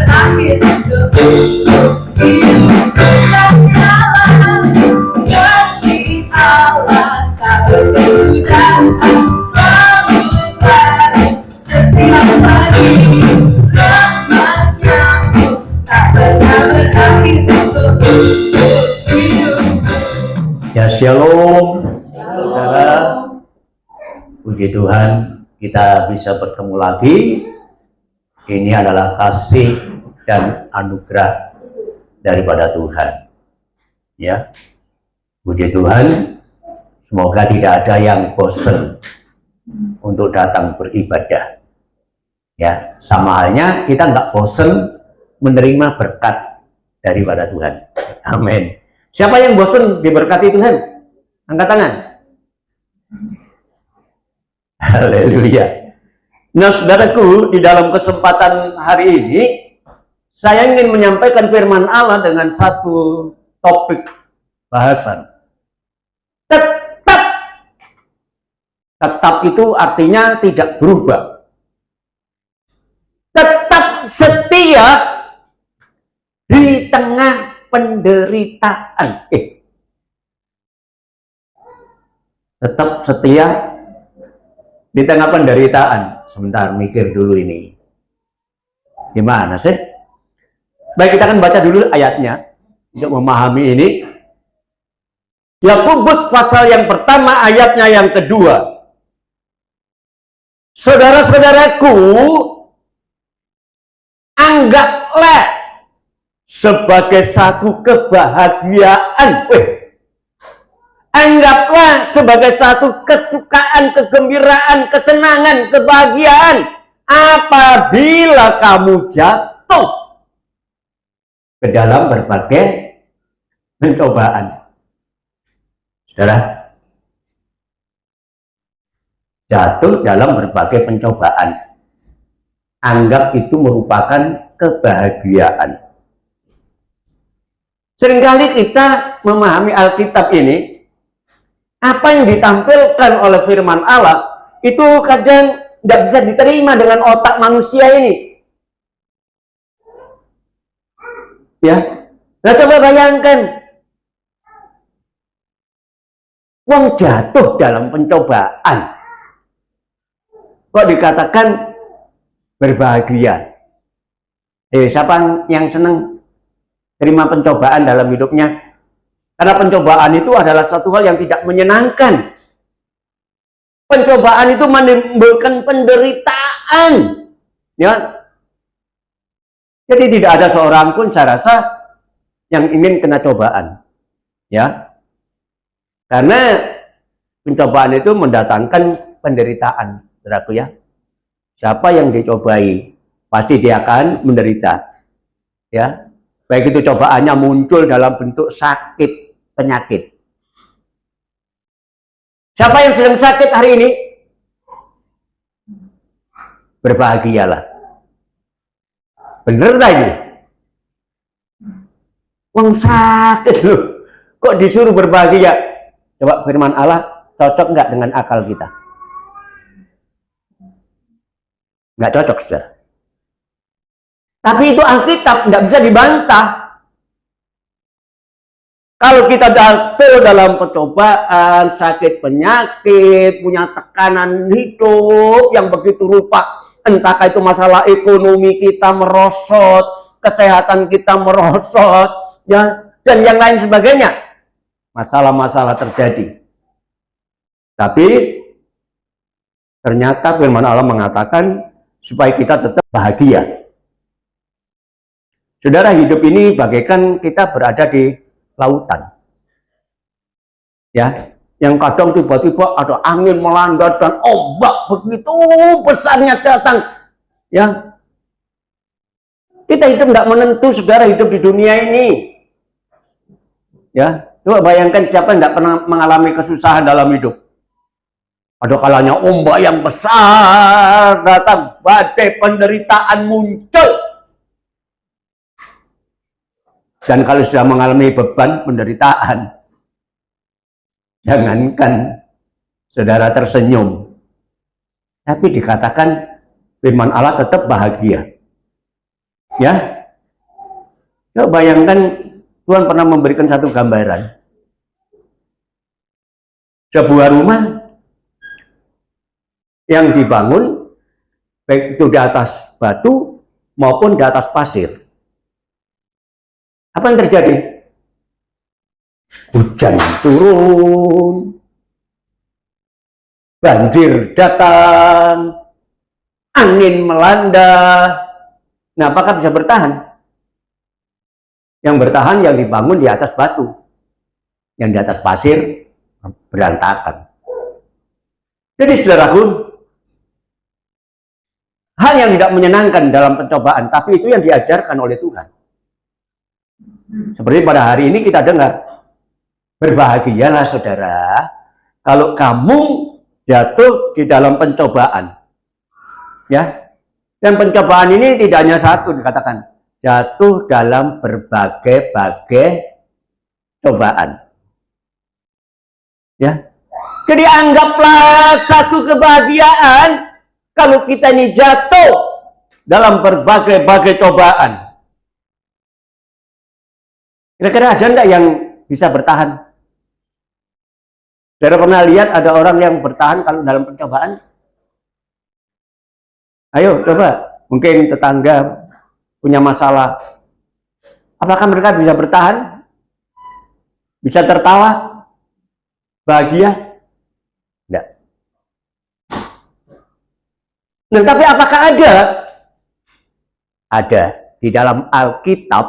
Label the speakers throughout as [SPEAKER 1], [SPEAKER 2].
[SPEAKER 1] berakhir seumur hidup berjalan. Kasih Allah tak berkesudahan, selalu baru setiap pagi. Rahmatnya pun tak pernah berakhir seumur hidup.
[SPEAKER 2] Ya shalom, saudara. Puji Tuhan, kita bisa bertemu lagi. Ini adalah kasih dan anugerah daripada Tuhan. Ya, puji Tuhan. Semoga tidak ada yang bosan untuk datang beribadah. Ya, sama halnya kita nggak bosan menerima berkat daripada Tuhan. Amin. Siapa yang bosan diberkati Tuhan? Angkat tangan. Haleluya. Nah, saudaraku, di dalam kesempatan hari ini saya ingin menyampaikan firman Allah dengan satu topik bahasan. Tetap. Tetap itu artinya tidak berubah. Tetap setia di tengah penderitaan. Tetap setia di tengah penderitaan. Sebentar, mikir dulu ini. Gimana sih? Baik, kita akan baca dulu ayatnya untuk memahami ini. Yakobus pasal yang pertama, ayatnya yang kedua. Saudara-saudaraku, anggaplah sebagai satu kebahagiaan. Anggaplah sebagai satu kesukaan, kegembiraan, kesenangan, kebahagiaan apabila kamu jatuh ke dalam berbagai pencobaan. Saudara, jatuh dalam berbagai pencobaan, anggap itu merupakan kebahagiaan. Seringkali kita memahami Alkitab ini, apa yang ditampilkan oleh firman Allah itu kadang tidak bisa diterima dengan otak manusia ini. Ya, nah coba bayangkan, wong jatuh dalam pencobaan, kok dikatakan berbahagia? Siapa yang senang terima pencobaan dalam hidupnya? Karena pencobaan itu adalah satu hal yang tidak menyenangkan. Pencobaan itu menimbulkan penderitaan. Ya. Jadi tidak ada seorang pun saya rasa yang ingin kena cobaan. Ya. Karena pencobaan itu mendatangkan penderitaan, saudaraku ya. Siapa yang dicobai, pasti dia akan menderita. Ya. Baik itu cobaannya muncul dalam bentuk sakit, penyakit. Siapa yang sedang sakit hari ini? Berbahagialah. Bener tak ini? Wong sakit loh, kok disuruh berbahagia? Coba firman Allah cocok nggak dengan akal kita? Nggak cocok, saudara. Tapi itu Alkitab, nggak bisa dibantah. Kalau kita jatuh dalam percobaan, sakit penyakit, punya tekanan hidup yang begitu rupa, entah itu masalah ekonomi kita merosot, kesehatan kita merosot, ya, dan yang lain sebagainya, masalah-masalah terjadi. Tapi ternyata firman Allah mengatakan supaya kita tetap bahagia. Saudara, hidup ini bagaikan kita berada di lautan. Ya, yang kadang tiba-tiba ada angin melanda dan ombak begitu besarnya datang. Ya. Kita hidup nggak menentu, saudara, hidup di dunia ini. Ya, coba bayangkan siapa yang nggak pernah mengalami kesusahan dalam hidup. Ada kalanya ombak yang besar datang, badai penderitaan muncul. Dan kalau sudah mengalami beban penderitaan, jangankan saudara tersenyum, tapi dikatakan firman Allah tetap bahagia. Ya, Coba bayangkan Tuhan pernah memberikan satu gambaran. Sebuah rumah yang dibangun baik itu di atas batu maupun di atas pasir. Apa yang terjadi? Hujan turun, banjir datang, angin melanda. Nah, apakah bisa bertahan? Yang bertahan yang dibangun di atas batu, yang di atas pasir berantakan. Jadi saudaraku, hal yang tidak menyenangkan dalam pencobaan, tapi itu yang diajarkan oleh Tuhan. Seperti pada hari ini kita dengar, berbahagialah saudara kalau kamu jatuh di dalam pencobaan. Ya, dan pencobaan ini tidak hanya satu, dikatakan jatuh dalam berbagai-bagai cobaan. Ya, jadi anggaplah satu kebahagiaan kalau kita ini jatuh dalam berbagai-bagai cobaan. Kira-kira ada enggak yang bisa bertahan? Saudara pernah lihat ada orang yang bertahan kalau dalam pencobaan? Ayo coba, mungkin tetangga punya masalah. Apakah mereka bisa bertahan? Bisa tertawa? Bahagia? Tidak. Nah, tapi apakah ada? Ada. Di dalam Alkitab,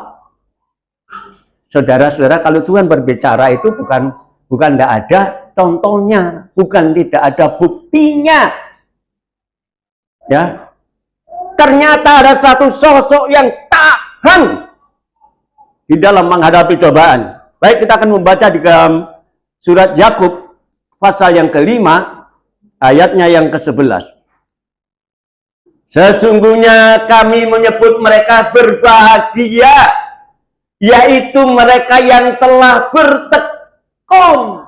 [SPEAKER 2] saudara-saudara, kalau Tuhan berbicara itu bukan tidak ada contohnya, bukan tidak ada buktinya. Ya. Ternyata ada satu sosok yang tahan di dalam menghadapi cobaan. Baik, kita akan membaca di dalam surat Yakub pasal yang kelima, ayatnya yang ke-11. Sesungguhnya kami menyebut mereka berbahagia, yaitu mereka yang telah bertekun.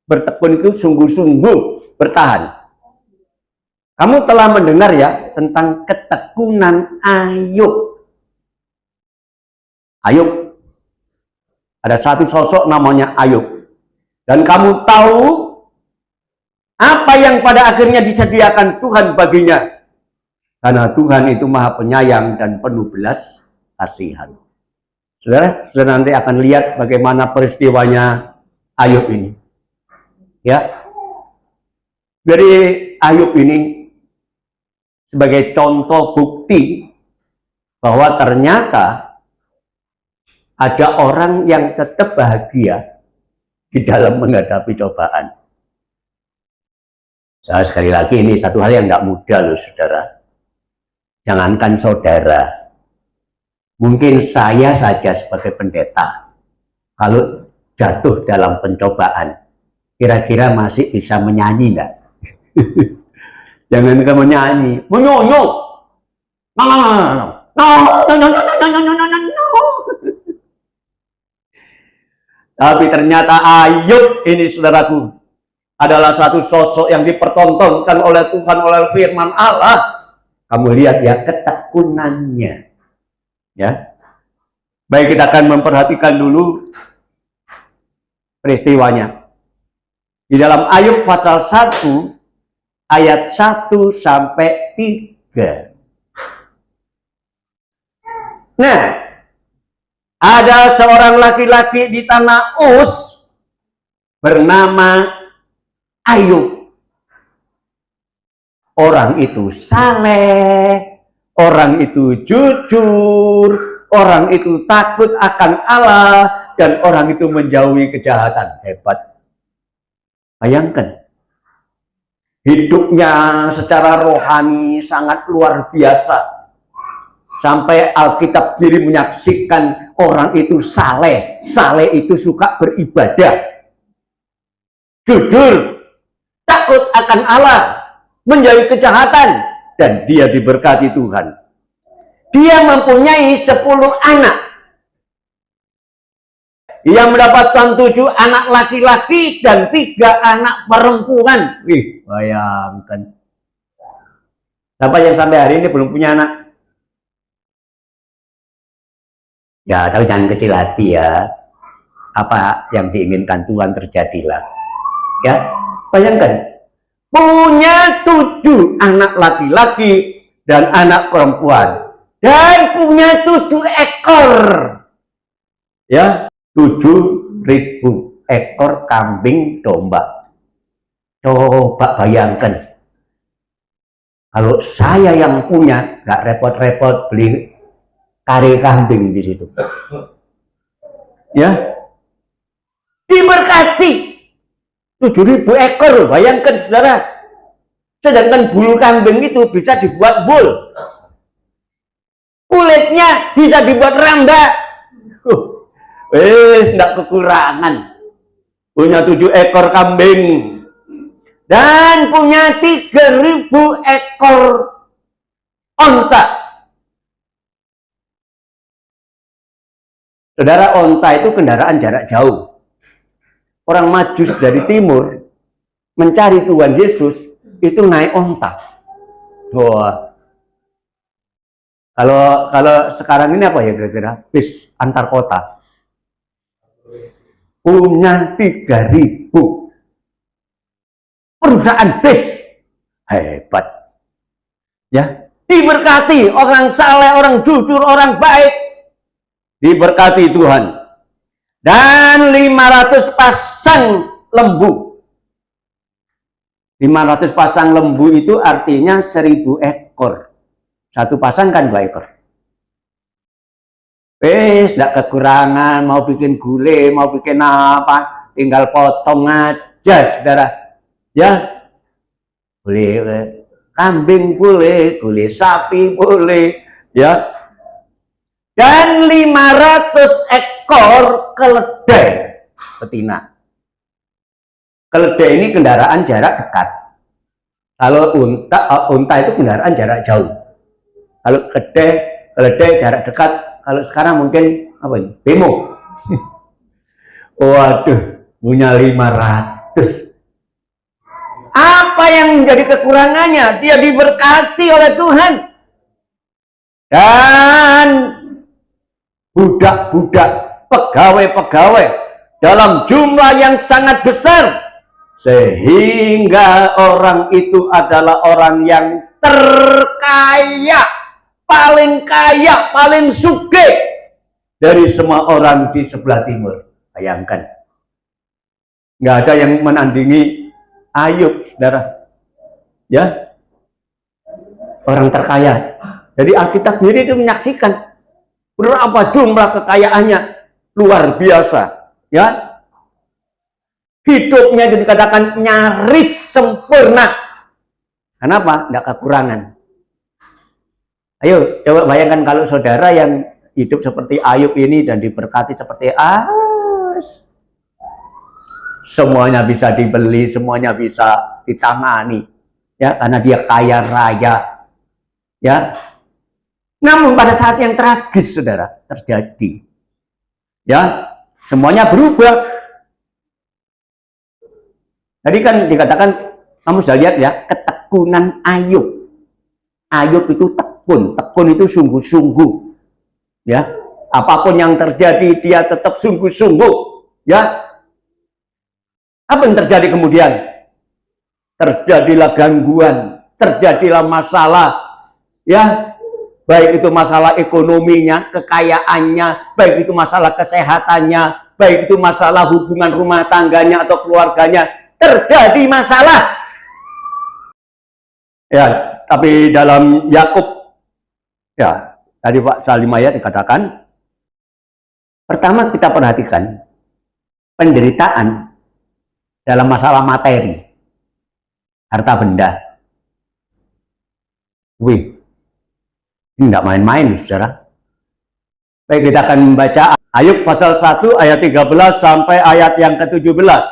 [SPEAKER 2] Bertekun itu sungguh-sungguh bertahan. Kamu telah mendengar ya tentang ketekunan Ayub. Ayub. Ada satu sosok namanya Ayub. Dan kamu tahu apa yang pada akhirnya disediakan Tuhan baginya. Karena Tuhan itu maha penyayang dan penuh belas kasihan. Saudara nanti akan lihat bagaimana peristiwanya Ayub ini. Ya. Jadi Ayub ini sebagai contoh bukti bahwa ternyata ada orang yang tetap bahagia di dalam menghadapi cobaan. Sekali lagi ini satu hal yang tidak mudah loh saudara. Jangankan saudara, mungkin saya saja sebagai pendeta, kalau jatuh dalam pencobaan, kira-kira masih bisa menyanyi enggak? Jangan kamu menyanyi, menyonyo. Tapi ternyata Ayub ini saudaraku adalah satu sosok yang dipertontonkan oleh Tuhan, oleh firman Allah. Kamu lihat ya ketekunannya. Ya. Baik, kita akan memperhatikan dulu peristiwanya. Di dalam Ayub pasal 1 ayat 1 sampai 3. Nah, ada seorang laki-laki di tanah Uz bernama Ayub. Orang itu saleh, orang itu jujur, orang itu takut akan Allah, dan orang itu menjauhi kejahatan. Hebat. Bayangkan. Hidupnya secara rohani sangat luar biasa. Sampai Alkitab sendiri menyaksikan orang itu saleh. Saleh itu suka beribadah. Jujur, takut akan Allah, menjauhi kejahatan, dan dia diberkati Tuhan. Dia mempunyai 10 anak. Ia mendapatkan 7 anak laki-laki dan 3 anak perempuan. Wih, bayangkan. Siapa yang sampai hari ini belum punya anak? Ya, tapi jangan kecil hati ya. Apa yang diinginkan Tuhan terjadilah. Ya, bayangkan. Punya 7 anak laki-laki dan anak perempuan. Dan punya 7 ekor. Ya, 7.000 ekor kambing domba. Coba bayangkan. Kalau saya yang punya, nggak repot-repot beli kari kambing di situ. Ya, diberkati 7.000 ekor, bayangkan saudara. Sedangkan bulu kambing itu bisa dibuat wool, kulitnya bisa dibuat rambak. Tidak kekurangan. Punya 7 ekor kambing dan punya 3.000 ekor onta. Saudara, onta itu kendaraan jarak jauh. Orang Majus dari timur mencari Tuhan Yesus itu naik onta. Wah. Kalau sekarang ini apa ya kira-kira? Bis antar kota. Punya 3.000 perusahaan bis. Hebat. Ya, diberkati, orang saleh, orang jujur, orang baik. Diberkati Tuhan. Dan 500 pasang lembu. 500 pasang lembu itu artinya 1.000 ekor. Satu pasang kan 2 ekor. Tidak kekurangan, mau bikin gulai, mau bikin apa, tinggal potong aja, saudara. Ya, boleh kambing boleh, gulai sapi boleh, ya. Dan 500 ekor keledai betina. Keledai ini kendaraan jarak dekat. Kalau unta itu kendaraan jarak jauh. Kalau keledai jarak dekat. Kalau sekarang mungkin apa ini? Bemo. Waduh, punya 500. Apa yang menjadi kekurangannya? Dia diberkati oleh Tuhan. Dan budak-budak, pegawai-pegawai dalam jumlah yang sangat besar. Sehingga orang itu adalah orang yang terkaya, paling kaya, paling sugih dari semua orang di sebelah timur. Bayangkan. Nggak ada yang menandingi Ayub, saudara. Ya. Orang terkaya. Jadi Alkitab sendiri itu menyaksikan berapa jumlah kekayaannya. Luar biasa. Ya. Hidupnya itu dikatakan nyaris sempurna. Kenapa? Tidak kekurangan. Ayo, coba bayangkan kalau saudara yang hidup seperti Ayub ini dan diberkati seperti semuanya bisa dibeli, semuanya bisa ditangani, ya, karena dia kaya raya, ya. Namun pada saat yang tragis, saudara, terjadi, ya, semuanya berubah. Tadi kan dikatakan, kamu bisa lihat ya, ketekunan Ayub. Ayub itu tekun itu sungguh-sungguh, ya. Apapun yang terjadi dia tetap sungguh-sungguh, ya. Apa yang terjadi kemudian? Terjadilah gangguan, terjadilah masalah, ya. Baik itu masalah ekonominya, kekayaannya, baik itu masalah kesehatannya, baik itu masalah hubungan rumah tangganya atau keluarganya, terjadi masalah. Ya, tapi dalam Yakub, ya, tadi Pak Salimaya dikatakan, pertama kita perhatikan penderitaan dalam masalah materi, harta benda. Wih, ini tidak main-main, saudara. Baik, kita akan membaca Ayub pasal 1 ayat 13 sampai ayat yang ke-17.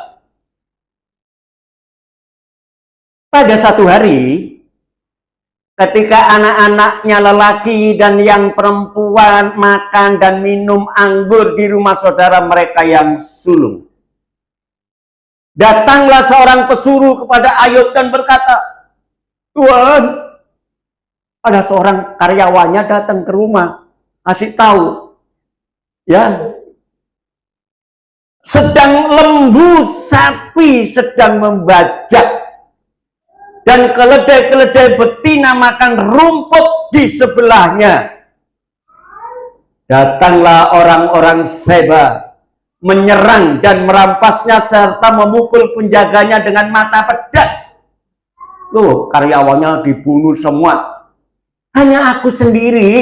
[SPEAKER 2] Pada satu hari, ketika anak-anaknya lelaki dan yang perempuan makan dan minum anggur di rumah saudara mereka yang sulung, datanglah seorang pesuruh kepada Ayub dan berkata, Tuhan, ada seorang karyawannya datang ke rumah, kasih tahu, Ya, sedang lembu sapi sedang membajak, dan keledai-keledai betina makan rumput di sebelahnya. Datanglah orang-orang Seba, menyerang dan merampasnya serta memukul penjaganya dengan mata pedang. Loh, karyawannya dibunuh semua. Hanya aku sendiri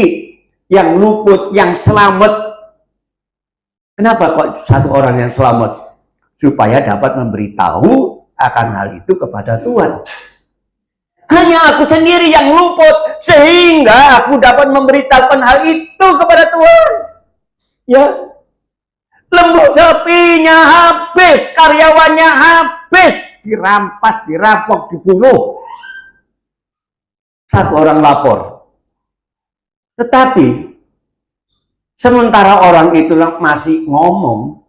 [SPEAKER 2] yang luput, yang selamat. Kenapa kok satu orang yang selamat? Supaya dapat memberitahu akan hal itu kepada Tuhan. Hanya aku sendiri yang luput, sehingga aku dapat memberitahukan hal itu kepada Tuhan. Ya, lembu sapinya habis, karyawannya habis, dirampas, dirampok, dibunuh. Satu orang lapor. Tetapi sementara orang itu masih ngomong,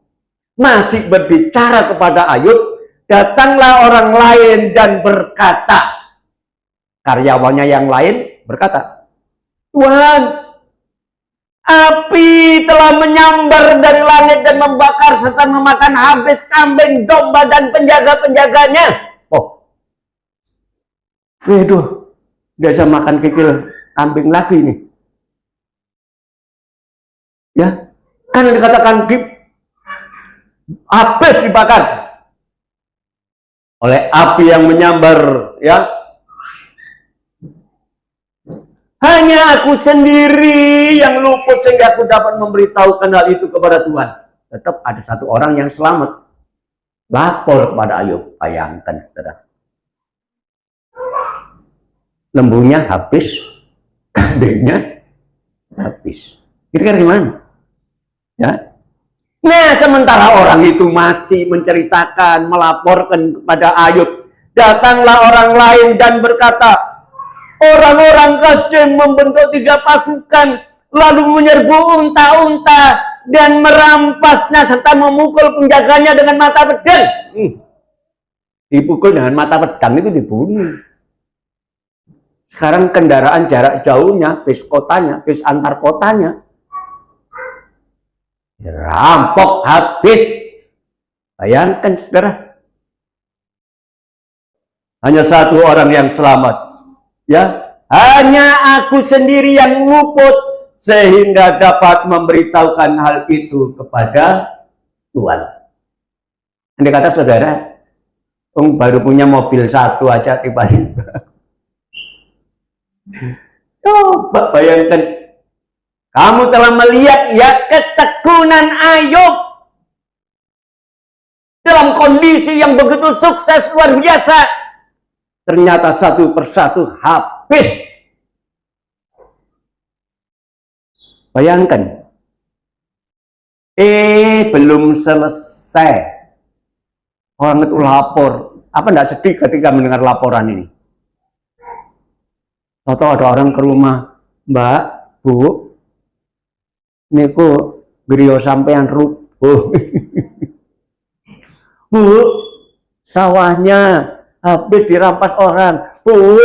[SPEAKER 2] masih berbicara kepada Ayub, datanglah orang lain dan berkata, karyawannya yang lain berkata, Tuhan, api telah menyambar dari langit dan membakar serta memakan habis kambing, domba, dan penjaga-penjaganya. Oh, waduh, biasa makan kikil kambing lagi nih. Ya, kan dikatakan habis dibakar oleh api yang menyambar. Ya, hanya aku sendiri yang luput sehingga aku dapat memberitahukan hal itu kepada Tuhan. Tetap ada satu orang yang selamat, lapor kepada Ayub. Bayangkan, saudara, lembunya habis, kambingnya habis. Kira-kira gimana? Ya. Nah, sementara orang itu masih menceritakan, melaporkan kepada Ayub, datanglah orang lain dan berkata, orang-orang Kasdim membentuk 3 pasukan, lalu menyerbu unta-unta dan merampasnya serta memukul penjaganya dengan mata pedang. Dipukul dengan mata pedang itu dibunuh. Sekarang kendaraan jarak jauhnya, bis kotanya, bis antar kotanya, rampok habis. Bayangkan, saudara, hanya satu orang yang selamat. Ya, hanya aku sendiri yang luput sehingga dapat memberitahukan hal itu kepada Tuhan. Andai kata saudara, baru punya mobil satu aja tiba-tiba. Coba bayangkan, kamu telah melihat ya ketekunan Ayub dalam kondisi yang begitu sukses luar biasa. Ternyata satu persatu habis. Bayangkan, belum selesai, orang itu lapor. Apa enggak sedih ketika mendengar laporan ini? Atau ada orang ke rumah, Mbak, Bu, niku griya sampean rubuh. Bu, sawahnya habis dirampas orang. Bu,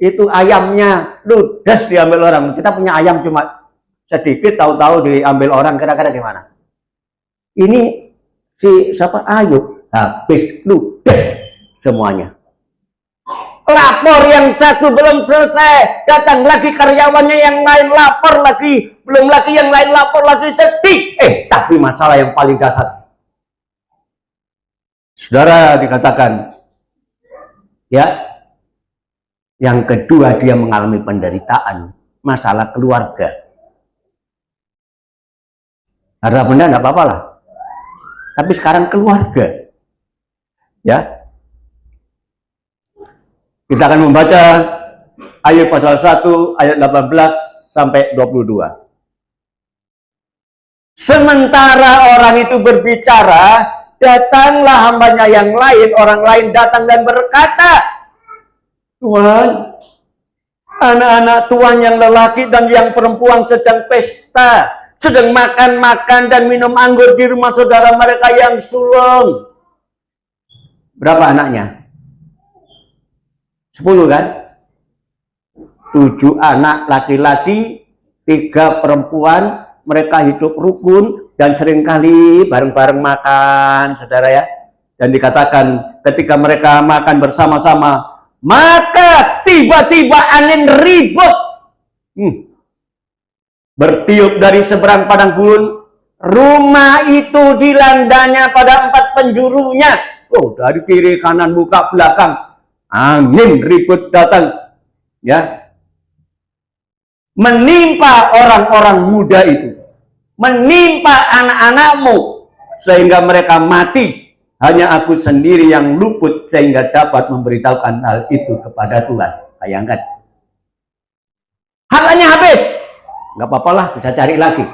[SPEAKER 2] itu ayamnya ludes diambil orang. Kita punya ayam cuma sedikit, tahu-tahu diambil orang. Kira-kira gimana? Ini si siapa? Ayub, habis ludes semuanya. Lapor yang satu belum selesai, datang lagi karyawannya yang lain lapor lagi, belum lagi yang lain lapor lagi, sedih. Tapi masalah yang paling dasar, saudara, dikatakan, ya, yang kedua dia mengalami penderitaan, masalah keluarga. Harta benda enggak apa-apa lah, tapi sekarang keluarga. Ya, kita akan membaca Ayub pasal 1 ayat 18 sampai 22. Sementara orang itu berbicara, datanglah hambanya yang lain, orang lain datang dan berkata, Tuhan, anak-anak Tuhan yang lelaki dan yang perempuan sedang pesta, sedang makan-makan dan minum anggur di rumah saudara mereka yang sulung. Berapa anaknya? 10 kan? 7 anak laki-laki, 3 perempuan, mereka hidup rukun dan seringkali bareng-bareng makan, saudara ya. Dan dikatakan ketika mereka makan bersama-sama, maka tiba-tiba angin ribut bertiup dari seberang padang gurun. Rumah itu dilandanya pada 4 penjurunya. Oh, dari kiri, kanan, muka, belakang. Angin ribut datang. Ya. Menimpa orang-orang muda itu. Menimpa anak-anakmu. Sehingga mereka mati. Hanya aku sendiri yang luput sehingga dapat memberitahukan hal itu kepada Tuhan. Bayangkan. Hartanya habis. Nggak apa-apalah, bisa cari lagi.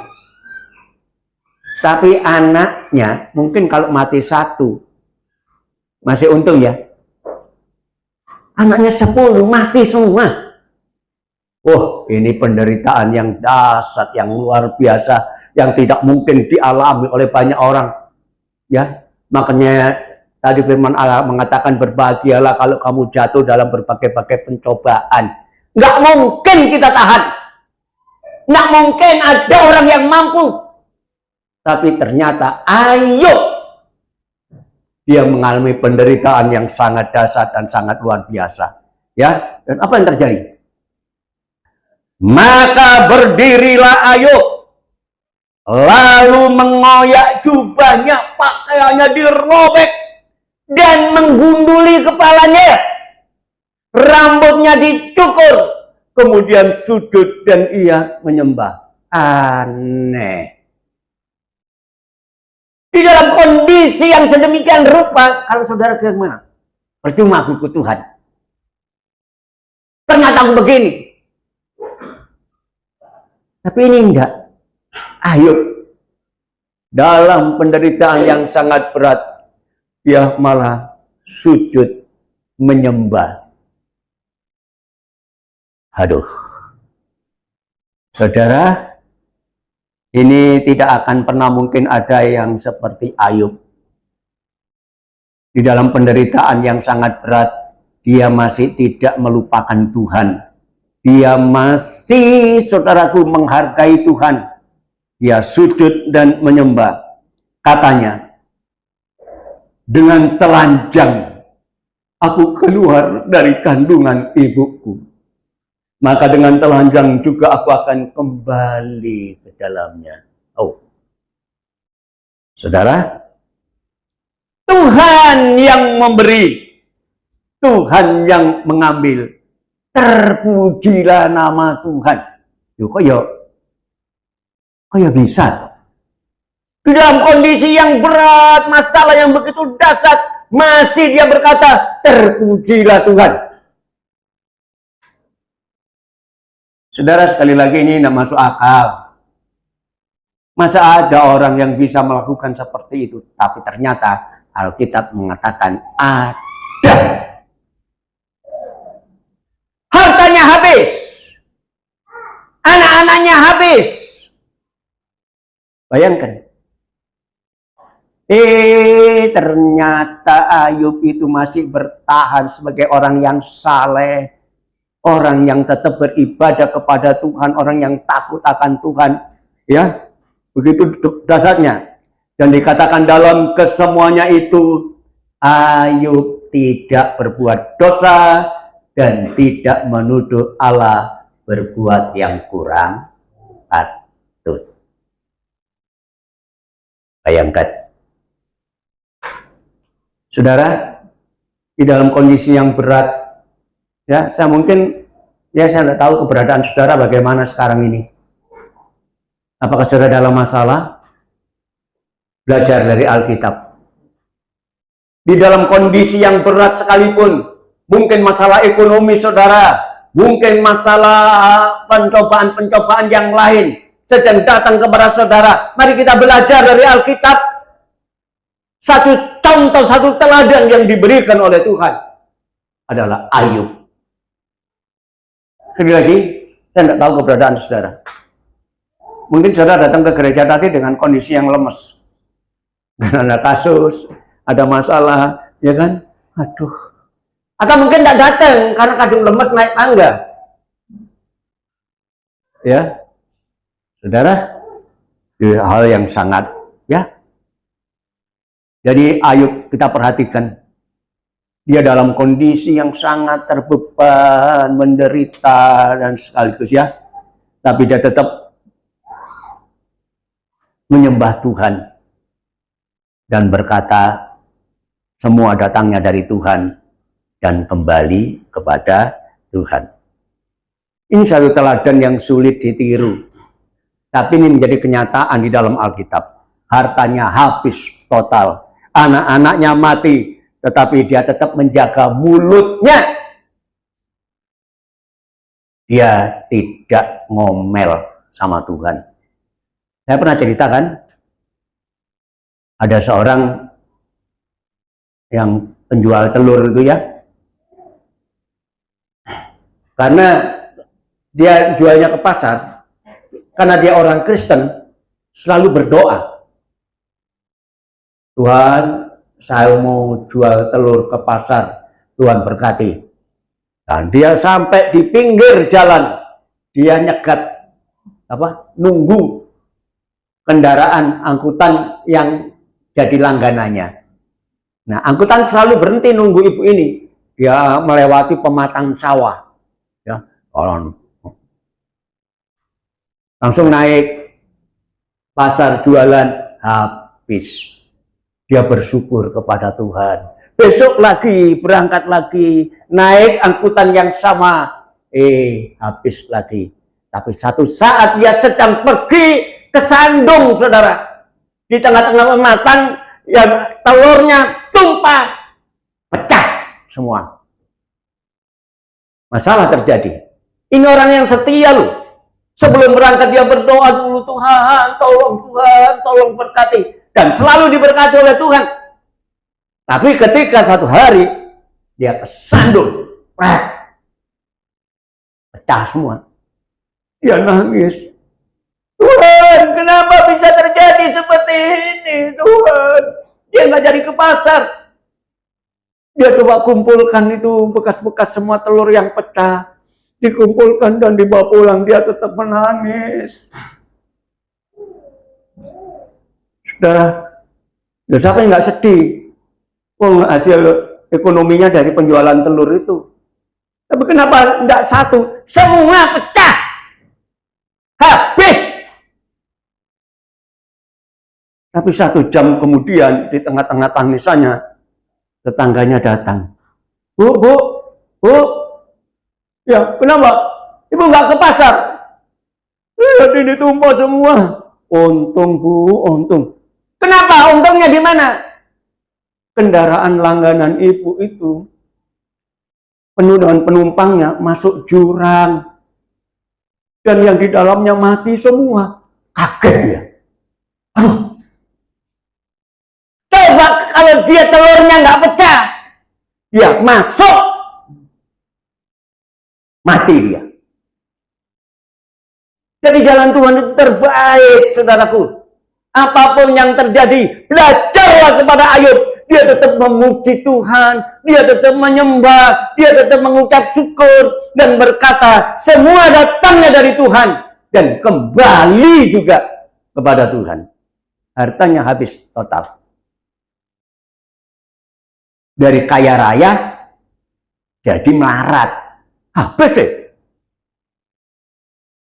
[SPEAKER 2] Tapi anaknya, mungkin kalau mati 1, masih untung ya. Anaknya 10, mati semua. Oh, ini penderitaan yang dahsyat, yang luar biasa, yang tidak mungkin dialami oleh banyak orang. Ya, makanya tadi firman Allah mengatakan berbahagialah kalau kamu jatuh dalam berbagai-bagai pencobaan. Nggak mungkin kita tahan. Nggak mungkin ada orang yang mampu. Tapi ternyata Ayub, dia mengalami penderitaan yang sangat dahsyat dan sangat luar biasa. Ya, dan apa yang terjadi? Maka berdirilah Ayub, lalu mengoyak jubahnya, pakaiannya dirobek, dan menggunduli kepalanya. Rambutnya dicukur, kemudian sujud dan ia menyembah. Aneh. Di dalam kondisi yang sedemikian rupa, kalau saudara ke mana? Percuma aku ikut Tuhan. Ternyata aku begini. Tapi ini enggak. Ayub, dalam penderitaan yang sangat berat, dia malah sujud menyembah. Aduh. Saudara, ini tidak akan pernah mungkin ada yang seperti Ayub. Di dalam penderitaan yang sangat berat, dia masih tidak melupakan Tuhan. Dia masih, saudaraku, menghargai Tuhan. Dia sujud dan menyembah. Katanya, dengan telanjang aku keluar dari kandungan ibuku. Maka dengan telanjang juga aku akan kembali ke dalamnya. Oh, saudara, Tuhan yang memberi, Tuhan yang mengambil. Terpujilah nama Tuhan. Yuk, kok ya bisa? Di dalam kondisi yang berat, masalah yang begitu dahsyat, masih dia berkata, terpujilah Tuhan. Saudara, sekali lagi ini tidak masuk akal. Masa ada orang yang bisa melakukan seperti itu, tapi ternyata Alkitab mengatakan ada. Hartanya habis. Anak-anaknya habis. Bayangkan. Ternyata Ayub itu masih bertahan sebagai orang yang saleh. Orang yang tetap beribadah kepada Tuhan, orang yang takut akan Tuhan, ya, begitu dasarnya. Dan dikatakan dalam kesemuanya itu, Ayub tidak berbuat dosa dan tidak menuduh Allah berbuat yang kurang patut. Bayangkan, saudara, di dalam kondisi yang berat. Ya, saya tidak tahu keberadaan saudara bagaimana sekarang ini. Apakah saudara dalam masalah? Belajar dari Alkitab. Di dalam kondisi yang berat sekalipun, mungkin masalah ekonomi saudara, mungkin masalah pencobaan-pencobaan yang lain sedang datang kepada saudara. Mari kita belajar dari Alkitab. Satu contoh, satu teladan yang diberikan oleh Tuhan adalah Ayub. Sekali lagi, saya tidak tahu keberadaan saudara. Mungkin saudara datang ke gereja tadi dengan kondisi yang lemes. Karena ada kasus, ada masalah, ya kan? Aduh. Atau mungkin tidak datang karena kadang lemes naik tangga. Ya, saudara, Itu hal yang sangat, ya. Jadi Ayub kita perhatikan, dia dalam kondisi yang sangat terbeban, menderita dan sekaligus, ya. Tapi dia tetap menyembah Tuhan dan berkata, semua datangnya dari Tuhan dan kembali kepada Tuhan. Ini satu teladan yang sulit ditiru, tapi ini menjadi kenyataan di dalam Alkitab. Hartanya habis total, anak-anaknya mati, tetapi dia tetap menjaga mulutnya. Dia tidak ngomel sama Tuhan. Saya pernah ceritakan, ada seorang yang penjual telur itu, ya. Karena dia jualnya ke pasar, karena dia orang Kristen, selalu berdoa. Tuhan, saya mau jual telur ke pasar, Tuhan berkati. Dan dia sampai di pinggir jalan, dia nyegat, nunggu kendaraan angkutan yang jadi langganannya. Nah, angkutan selalu berhenti nunggu ibu ini. Dia melewati pematang sawah, ya, langsung naik pasar jualan, habis. Dia bersyukur kepada Tuhan. Besok lagi, berangkat lagi, naik angkutan yang sama, habis lagi. Tapi satu saat dia sedang pergi ke sandung, saudara. Di tengah-tengah pematang, ya, telurnya tumpah, pecah semua. Masalah terjadi. Ini orang yang setia loh. Sebelum berangkat dia berdoa dulu, Tuhan, tolong berkati. Dan selalu diberkati oleh Tuhan. Tapi ketika satu hari dia kesandung, pecah semua. Dia nangis. Tuhan, kenapa bisa terjadi seperti ini, Tuhan? Dia nggak jadi ke pasar. Dia coba kumpulkan itu bekas-bekas semua telur yang pecah. Dikumpulkan dan dibawa pulang, dia tetap menangis. Saudara, siapa yang nggak sedih? Hasil ekonominya dari penjualan telur itu. Tapi kenapa enggak satu? Semua pecah. Habis. Tapi 1 jam kemudian, di tengah-tengah tangisannya, tetangganya datang. Bu. Ya, kenapa? Ibu nggak ke pasar? Lihat ini tumpah semua. Untung, Bu, untung. Kenapa? Untungnya di mana? Kendaraan langganan ibu itu penuh dengan penumpangnya masuk jurang, dan yang di dalamnya mati semua. Kaget dia. Aduh, coba kalau dia telurnya nggak pecah, dia masuk, mati dia. Jadi jalan Tuhan itu terbaik, saudaraku. Apapun yang terjadi, belajarlah kepada Ayub. Dia tetap memuji Tuhan, dia tetap menyembah, dia tetap mengucap syukur dan berkata, semua datangnya dari Tuhan dan kembali juga kepada Tuhan. Hartanya habis total. Dari kaya raya jadi melarat. Habis sih.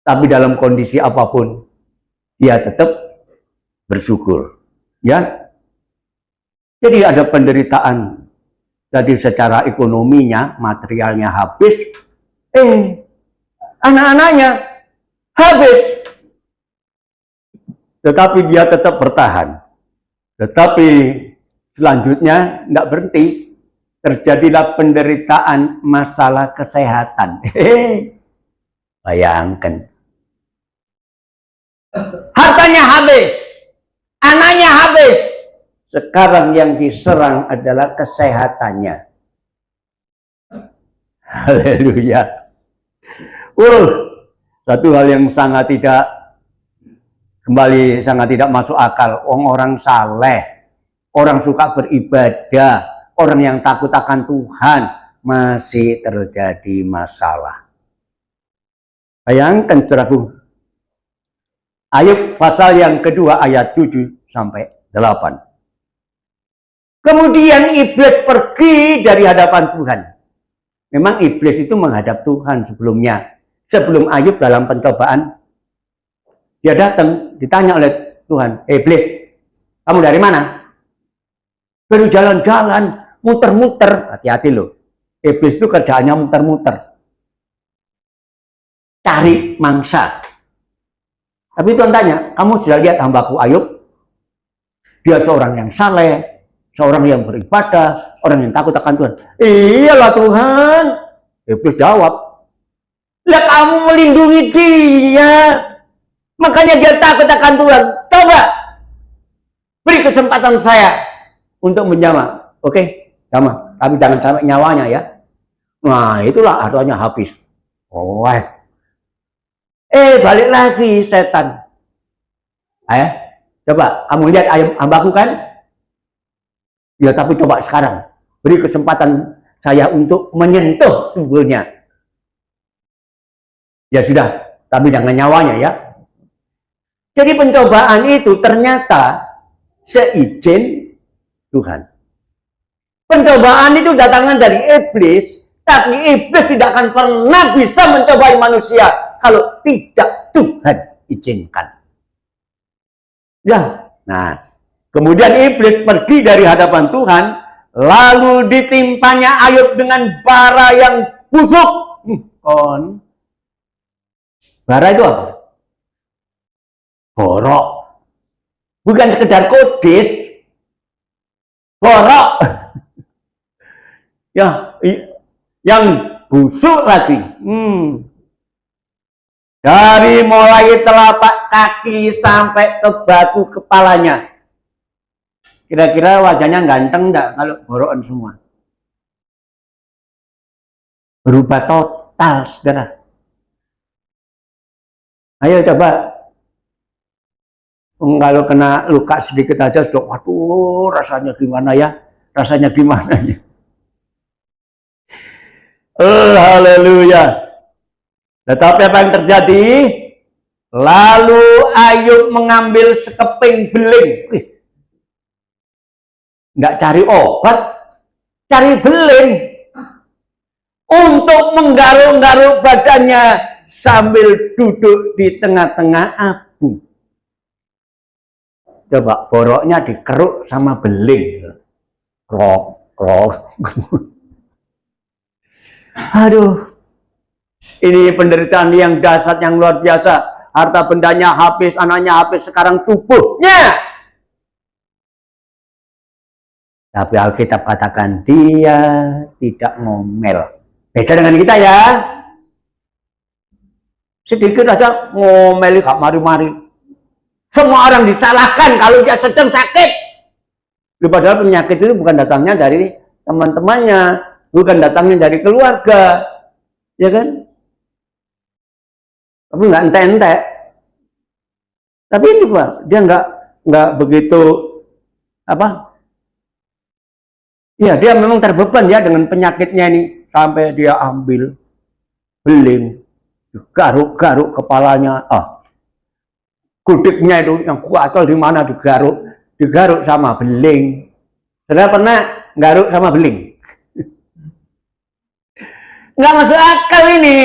[SPEAKER 2] Tapi dalam kondisi apapun, dia tetap bersyukur. Ya. Jadi ada penderitaan. Jadi secara ekonominya, materialnya habis. Anak-anaknya habis. Tetapi dia tetap bertahan. Tetapi selanjutnya tidak berhenti. Terjadilah penderitaan masalah kesehatan. Bayangkan. Hartanya habis. Anaknya habis. Sekarang yang diserang adalah kesehatannya. Haleluya. Satu hal yang sangat tidak masuk akal. Orang saleh, orang suka beribadah, orang yang takut akan Tuhan, masih terjadi masalah. Bayangkan, saudaraku, Ayub pasal yang kedua ayat 7 sampai 8. Kemudian iblis pergi dari hadapan Tuhan. Memang iblis itu menghadap Tuhan sebelumnya. Sebelum Ayub dalam pencobaan, dia datang, ditanya oleh Tuhan, iblis, kamu dari mana? Baru jalan-jalan, muter-muter. Hati-hati loh. Iblis itu kerjaannya muter-muter. Cari mangsa. Tapi Tuhan tanya, kamu sudah lihat hambaku Ayub? Dia seorang yang saleh, seorang yang beribadah, orang yang takut akan Tuhan. Iyalah Tuhan. Iblis jawab, lah kamu melindungi dia, makanya dia takut akan Tuhan. Coba beri kesempatan saya untuk menyama. Oke, sama. Tapi jangan sampai nyawanya ya. Nah, itulah artinya habis. Oh, balik lagi setan. Coba kamu lihat hambaku kan? Ya, tapi coba sekarang beri kesempatan saya untuk menyentuh tubuhnya. Ya sudah, tapi jangan nyawanya ya. Jadi pencobaan itu ternyata seizin Tuhan. Pencobaan itu datangnya dari iblis, tapi iblis tidak akan pernah bisa mencobai manusia kalau tidak Tuhan izinkan. Ya, nah, kemudian iblis pergi dari hadapan Tuhan, lalu ditimpanya Ayub dengan bara yang busuk. Bara itu apa? Borok. Bukan sekedar kodis. Borok. Ya, yang busuk lagi. Dari mulai telapak kaki sampai ke batu kepalanya. Kira-kira wajahnya ganteng enggak kalau borokan semua? Berubah total, saudara. Ayo coba. Kalau kena luka sedikit aja sudah, waduh, rasanya gimana ya? Rasanya gimana ya? Haleluya. Tetapi apa yang terjadi? Lalu Ayub mengambil sekeping beling. Nggak cari obat, cari beling. Untuk menggaruk-garuk badannya sambil duduk di tengah-tengah abu. Coba boroknya dikeruk sama beling. Krok, krok. Aduh. Ini penderitaan yang dahsyat, yang luar biasa. Harta bendanya habis, anaknya habis, sekarang tubuhnya. Tapi Alkitab katakan dia tidak ngomel. Beda dengan kita ya. Sedikit aja ngomeli gak mari-mari. Semua orang disalahkan kalau dia sedang sakit. Padahal penyakit itu bukan datangnya dari teman-temannya, bukan datangnya dari keluarga, ya kan? Tapi nggak ente-ente. Tapi ini Pak, dia nggak begitu apa? Ya, dia memang terbeban ya dengan penyakitnya ini, sampai dia ambil beling, garuk-garuk kepalanya, kudiknya itu yang kuat di mana digaruk sama beling. Saudara pernah garuk sama beling? Nggak masuk akal ini.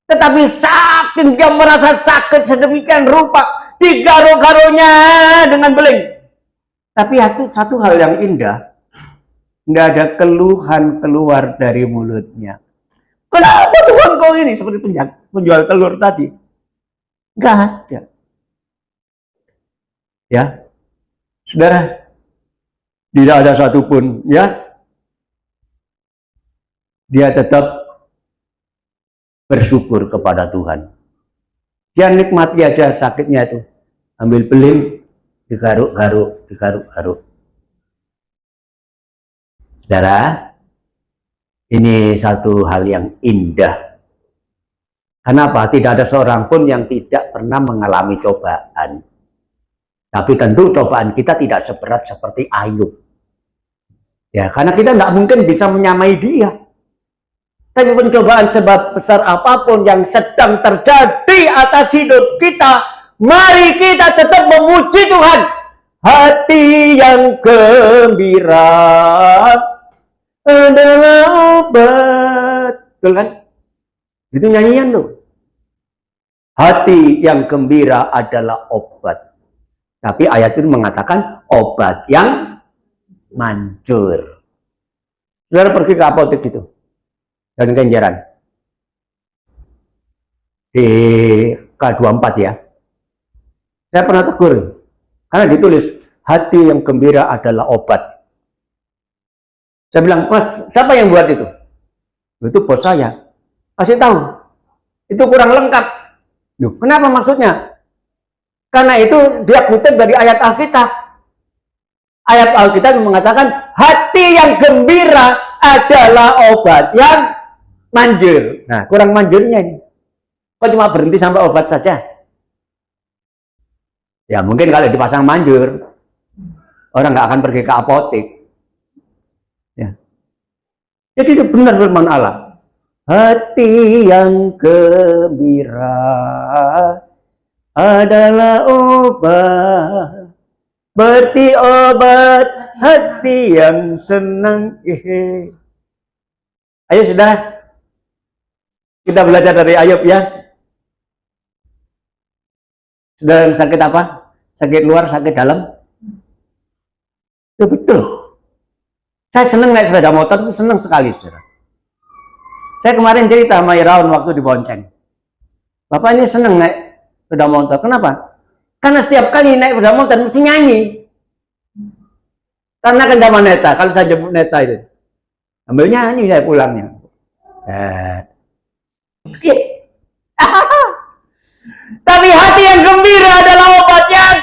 [SPEAKER 2] Tetapi saking dia merasa sakit sedemikian rupa, digaruk-garuknya dengan beling. Tapi satu hal yang indah, nggak ada keluhan keluar dari mulutnya. Kenapa Tuhan kau ini seperti penjual telur tadi? Nggak ada. Ya, saudara, tidak ada satupun ya. Dia tetap bersyukur kepada Tuhan. Dia nikmati aja sakitnya itu. Ambil beling, digaruk-garuk, digaruk-garuk. Saudara, ini satu hal yang indah. Kenapa? Tidak ada seorang pun yang tidak pernah mengalami cobaan. Tapi tentu cobaan kita tidak seberat seperti Ayub. Ya, karena kita tidak mungkin bisa menyamai dia. Tapi pencobaan sebab besar apapun yang sedang terjadi atas hidup kita, Mari kita tetap memuji Tuhan. Hati yang gembira adalah obat. Betul kan? Itu nyanyian loh. Hati yang gembira adalah obat. Tapi ayat itu mengatakan obat yang manjur. Saudara pergi ke apotek itu dan Kenjeran di K24 ya. Saya pernah tegur karena ditulis hati yang gembira adalah obat. Saya bilang, Mas, siapa yang buat itu? Itu bos saya. Kasih tahu, itu kurang lengkap. Loh, kenapa maksudnya? Karena itu dia kutip dari ayat Alkitab. Ayat Alkitab mengatakan hati yang gembira adalah obat yang manjur. Nah, kurang manjurnya ini. Kok cuma berhenti sampai obat saja? Ya mungkin kalau dipasang manjur, orang nggak akan pergi ke apotek. Ya. Jadi itu benar firman Allah. Hati yang gembira adalah obat. Berarti obat hati yang senang. Ayo saudara, kita belajar dari Ayub ya. Saudara sakit apa? Sakit luar, sakit dalam? Itu betul. Saya senang naik sepeda motor, senang sekali saudara. Saya kemarin cerita sama Iraun waktu di Bonceng. Bapak ini senang naik sepeda motor. Kenapa? Karena setiap kali naik sepeda motor mesti nyanyi. Karena kan zaman neta, kalau saya jemput neta itu ambil nyanyi saya pulangnya. Tapi hati yang gembira adalah obat yang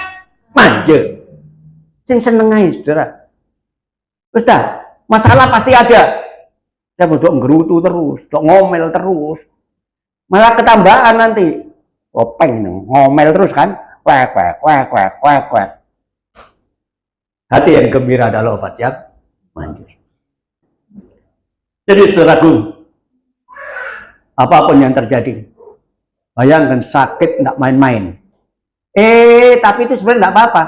[SPEAKER 2] manjur. Sing seneng aja saudara. Ustaz, masalah pasti ada. Saya mau ngerutu terus, ngomel terus. Malah ketambahan nanti. Kopeng ngomel terus kan. Kwek. Hati yang gembira adalah obat yang manjur. Jadi saudaraku, apapun yang terjadi, bayangkan sakit tidak main-main. Tapi itu sebenarnya tidak apa-apa.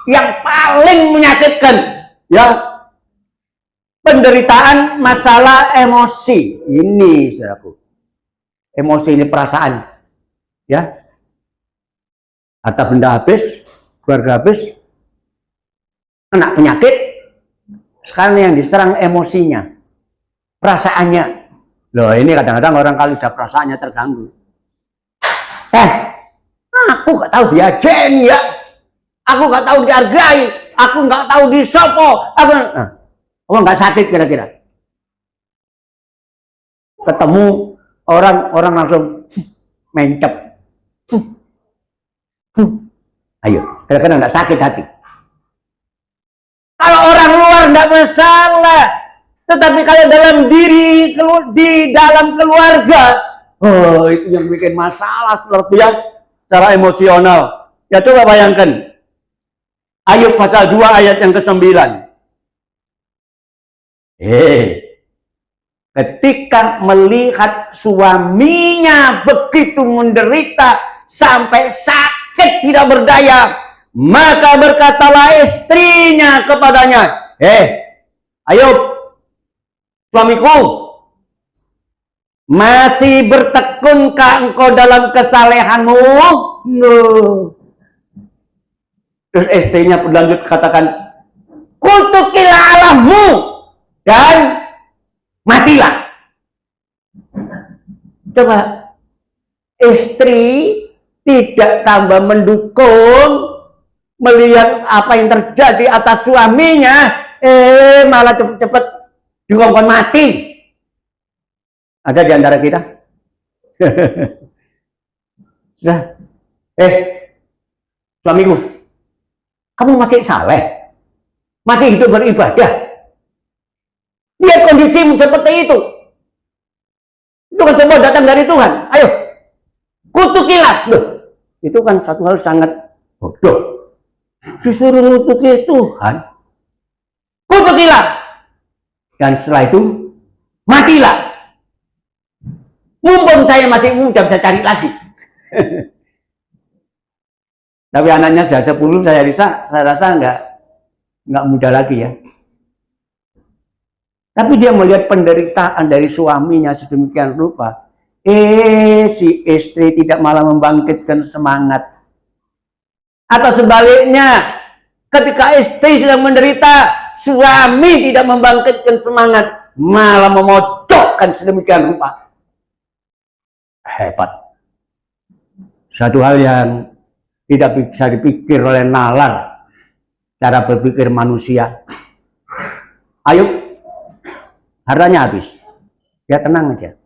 [SPEAKER 2] Yang paling menyakitkan, ya, penderitaan masalah emosi. Ini, saudaraku. Emosi ini perasaan. Ya. Harta benda habis, keluarga habis, kena penyakit, sekarang yang diserang emosinya, perasaannya. Loh, ini kadang-kadang orang kalau sudah perasaannya terganggu. Aku gak tahu diajeni ya. Aku gak tahu dihargai. Aku gak tahu disopo. Aku gak sakit kira-kira. Ketemu orang langsung mencep. Ayo, kira-kira gak sakit hati. Kalau orang luar gak masalah. Tetapi kalau dalam diri, di dalam keluarga, itu yang bikin masalah seperti yang secara emosional. Ya coba bayangkan. Ayub pasal 2 ayat yang ke-9. Ketika melihat suaminya begitu menderita sampai sakit tidak berdaya, maka berkatalah istrinya kepadanya, Ayub, suamiku, masih bertekunkah engkau dalam kesalehanmu? No. Terus istrinya berlanjut katakan, kutukilah Allahmu dan matilah. Coba, istri tidak tambah mendukung melihat apa yang terjadi atas suaminya, malah cepet-cepet dikongkon mati. Ada di antara kita? Sudah. Suamiku, kamu masih saleh, masih hidup beribadah. Lihat kondisimu seperti itu. Itu kan semua datang dari Tuhan. Ayo, kutukilah. Loh, itu kan satu hal sangat bodoh. Disuruh nutuki Tuhan, kutukilah. Dan setelah itu, matilah. Mumpung saya masih muda, bisa cari lagi. Tapi anaknya sudah 10, saya rasa nggak muda lagi ya. Tapi dia melihat penderitaan dari suaminya sedemikian rupa. Si istri tidak malah membangkitkan semangat. Atau sebaliknya, ketika istri sedang menderita, suami tidak membangkitkan semangat, malah memojokkan sedemikian rupa. Hebat. Satu hal yang tidak bisa dipikir oleh nalar, cara berpikir manusia. Ayub, hartanya habis, dia tenang aja.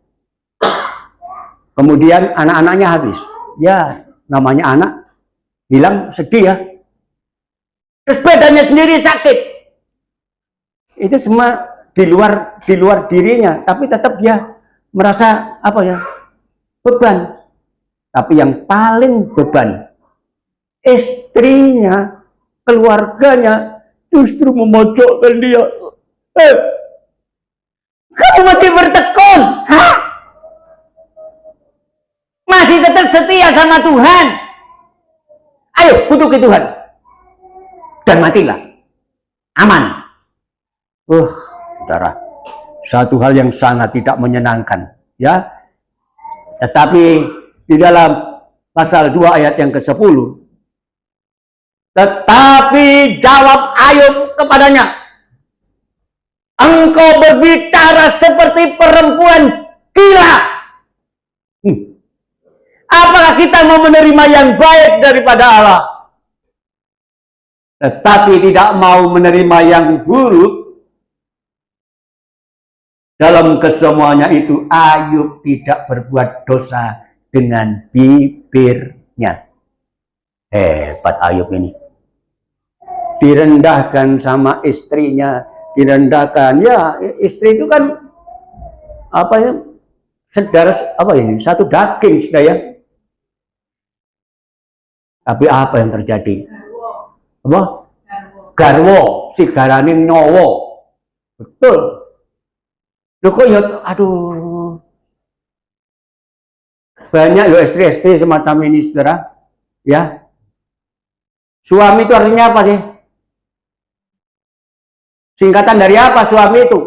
[SPEAKER 2] Kemudian anak-anaknya habis, ya namanya anak, bilang sedih ya. Terus badannya sendiri sakit. Itu semua di luar dirinya, tapi tetap dia merasa apa ya, beban. Tapi yang paling beban, istrinya, keluarganya justru memojokkan dia. Kamu masih bertekun, hah? Masih tetap setia sama Tuhan. Ayo, kutuki Tuhan. Dan matilah. Aman. Saudara, satu hal yang sangat tidak menyenangkan, ya. Tetapi di dalam pasal 2 ayat yang ke-10, tetapi jawab Ayub kepadanya, engkau berbicara seperti perempuan gila. Apakah kita mau menerima yang baik daripada Allah, tetapi tidak mau menerima yang buruk? Dalam kesemuanya itu, Ayub tidak berbuat dosa dengan bibirnya. Hebat Ayub ini. Direndahkan sama istrinya, direndahkan. Ya, istri itu kan apa ya? Saudara apa ini? Satu daging, sudah ya. Tapi apa yang terjadi? Apa? Garwo, si garane nyowo. Betul. Loh kok ya, aduh. Banyak loh istri-istri semacam ini, saudara. Ya. Suami itu artinya apa sih? Singkatan dari apa suami itu?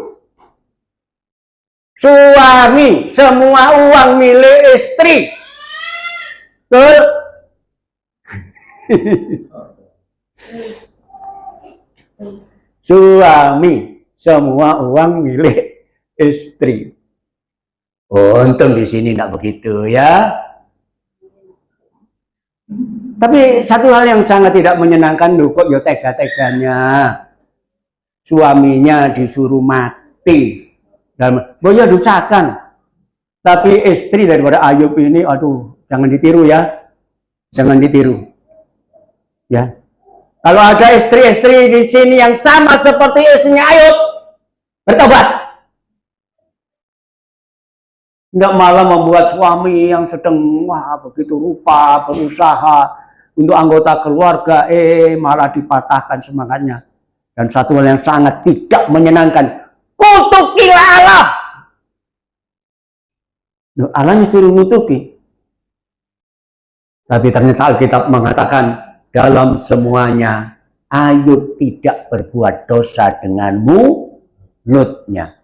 [SPEAKER 2] Suami, semua uang milik istri. Betul? Suami, semua uang milik istri. Untung di sini tidak begitu ya. Tapi satu hal yang sangat tidak menyenangkan, loh kok ya tega-teganya suaminya disuruh mati. Ya dosakan. Tapi istri daripada Ayub ini, aduh, jangan ditiru ya. Jangan ditiru. Ya. Kalau ada istri-istri di sini yang sama seperti istrinya Ayub, bertobat. Enggak malah membuat suami yang sedang begitu rupa berusaha untuk anggota keluarga, malah dipatahkan semangatnya. Dan satu hal yang sangat tidak menyenangkan, kutukilah Allah. Allahnya suruh kutuki. Tapi ternyata Alkitab mengatakan dalam semuanya Ayub tidak berbuat dosa dengan mulutnya.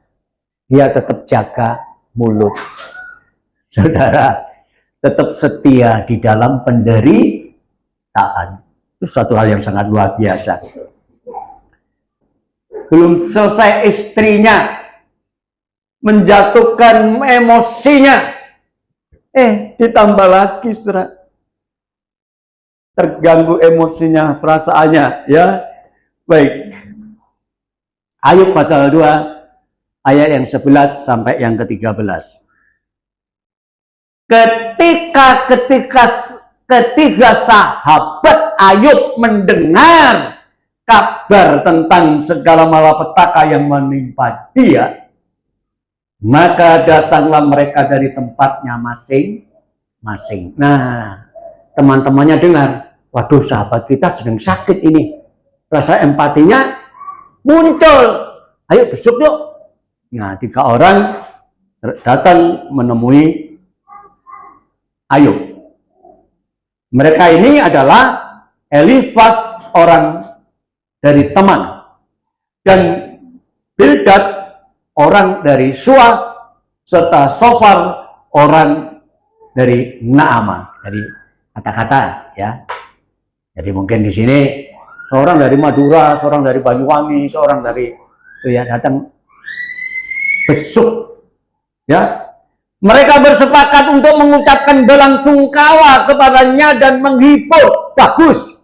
[SPEAKER 2] Dia tetap jaga mulut. Saudara, tetap setia di dalam penderitaan. Itu satu hal yang sangat luar biasa. Belum selesai istrinya menjatuhkan emosinya, ditambah lagi, saudara, terganggu emosinya, perasaannya, ya. Baik. Ayub pasal 2 ayat yang 11 sampai yang ke-13. Ketika sahabat Ayub mendengar kabar tentang segala malapetaka yang menimpa dia, maka datanglah mereka dari tempatnya masing-masing. Nah, teman-temannya dengar, waduh, sahabat kita sedang sakit ini. Rasa empatinya muncul. Ayo besok yuk. Nah, 3 orang datang menemui Ayub. Mereka ini adalah Elifas orang dari Teman, dan Bildad orang dari Sua, serta Sofar orang dari Naama. Jadi kata-kata ya. Jadi mungkin di sini seorang dari Madura, seorang dari Banyuwangi, seorang dari itu ya datang besuk ya. Mereka bersepakat untuk mengucapkan belasungkawa kepadanya dan menghibur. Bagus.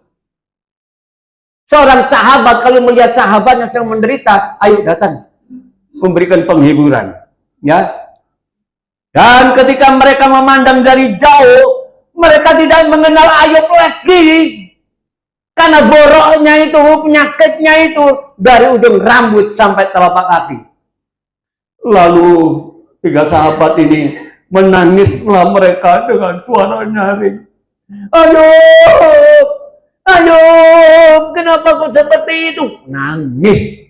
[SPEAKER 2] Seorang sahabat kalau melihat sahabatnya sedang menderita, ayo datang memberikan penghiburan, ya. Dan ketika mereka memandang dari jauh, mereka tidak mengenal Ayub lagi, karena boroknya itu, penyakitnya itu dari ujung rambut sampai telapak kaki. Lalu tiga sahabat ini menangislah mereka dengan suara nyaring. Ayub, Ayub, kenapa kau seperti itu? Nangis.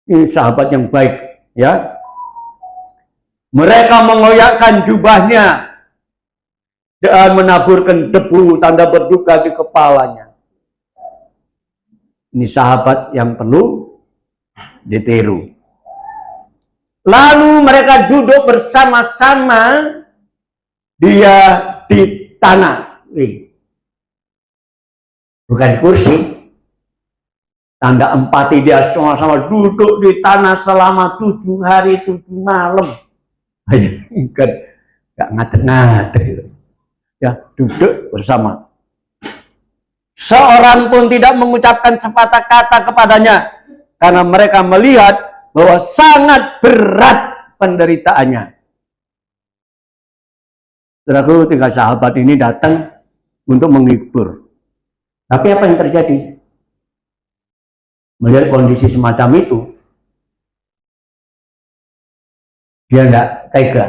[SPEAKER 2] Ini sahabat yang baik, ya. Mereka mengoyakkan jubahnya dan menaburkan debu tanda berduka di kepalanya. Ini sahabat yang perlu ditiru. Lalu mereka duduk bersama-sama, dia di tanah. Bukan kursi. Tanda empati, dia sama-sama duduk di tanah selama 7 hari 7 malam. Gak ngadet-ngadet. Ya, duduk bersama. Seorang pun tidak mengucapkan sepatah kata kepadanya, karena mereka melihat bahwa sangat berat penderitaannya. Saudaraku, tiga sahabat ini datang untuk menghibur. Tapi apa yang terjadi? Melihat kondisi semacam itu, dia tidak tega,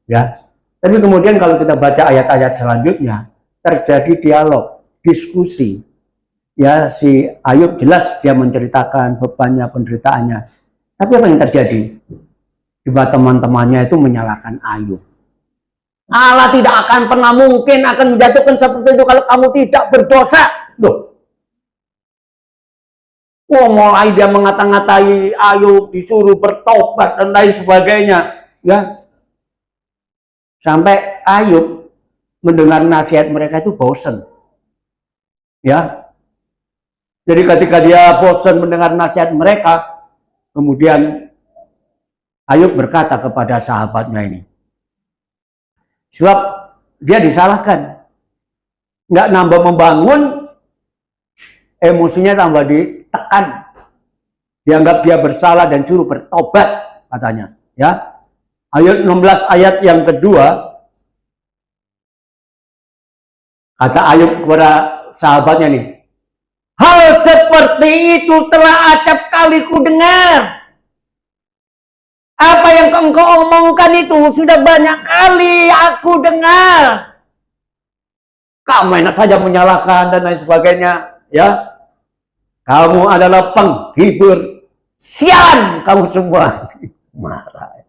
[SPEAKER 2] ya. Tapi kemudian kalau kita baca ayat-ayat selanjutnya, terjadi dialog, diskusi. Ya, si Ayub jelas dia menceritakan bebannya, penderitaannya. Tapi apa yang terjadi? Tiba teman-temannya itu menyalahkan Ayub. Allah tidak akan pernah mungkin akan menjatuhkan seperti itu kalau kamu tidak berdosa. Loh. Mulai dia mengata-ngatai Ayub, disuruh bertobat dan lain sebagainya. Ya. Sampai Ayub mendengar nasihat mereka itu bosan. Ya. Jadi ketika dia bosan mendengar nasihat mereka, kemudian Ayub berkata kepada sahabatnya ini, sebab dia disalahkan, nggak nambah membangun, emosinya tambah ditekan, dianggap dia bersalah dan suruh bertobat katanya. Ya, ayat 16 ayat yang kedua, kata Ayub kepada sahabatnya nih, hal seperti itu telah acap kali ku dengar. Apa yang engkau omongkan itu sudah banyak kali aku dengar. Kamu enak saja menyalahkan dan lain sebagainya, ya. Kamu adalah penghibur. Sialan kamu semua. Marah.